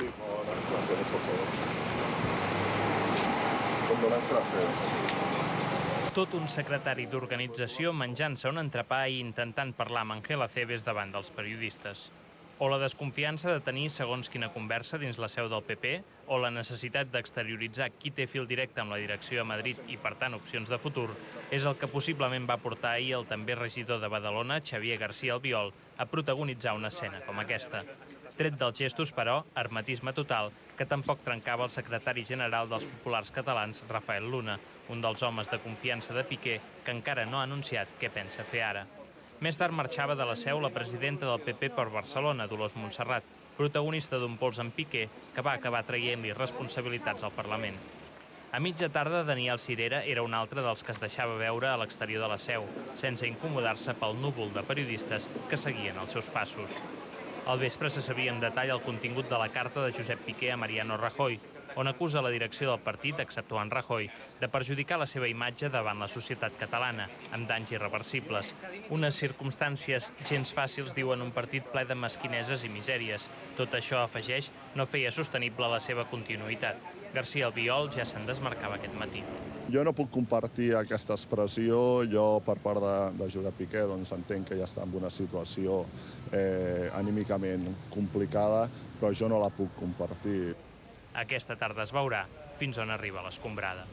Sí, buenas clases, por favor. Con buenas clases. Tot un secretari d'organització menjant-se un entrepà i intentant parlar amb Ángel Acebes davant dels periodistes. O la desconfiança de tenir segons quina conversa dins la seu del PP, o la necessitat d'exterioritzar qui té fil directe amb la direcció a Madrid i, per tant, opcions de futur, és el que possiblement va portar ahir el també regidor de Badalona, Xavier García Albiol, a protagonitzar una escena com aquesta. Tret dels gestos, però, hermetisme total, que tampoc trencava el secretari general dels populars catalans, Rafael Luna, un dels homes de confiança de Piqué, que encara no ha anunciat què pensa fer ara. Més tard marxava de la seu la presidenta del PP per Barcelona, Dolors Montserrat, protagonista d'un pols amb Piqué que va acabar traient-li responsabilitats al Parlament. A mitja tarda, Daniel Sirera era un altre dels que es deixava veure a l'exterior de la seu, sense incomodar-se pel núvol de periodistes que seguien els seus passos. Al vespre se sabia en detall el contingut de la carta de Josep Piqué a Mariano Rajoy, on acusa la direcció del partit, exceptuant Rajoy, de perjudicar la seva imatge davant la societat catalana, amb danys irreversibles. Unes circumstàncies gens fàcils, diuen, un partit ple de mesquineses i misèries. Tot això, afegeix, no feia sostenible la seva continuïtat. García Albiol ja se'n desmarcava aquest matí. Jo no puc compartir aquesta expressió. Jo, per part de Josep Piqué, doncs entenc que ja està en una situació anímicament complicada, però jo no la puc compartir. Aquesta tarda es veurà fins on arriba l'escombrada.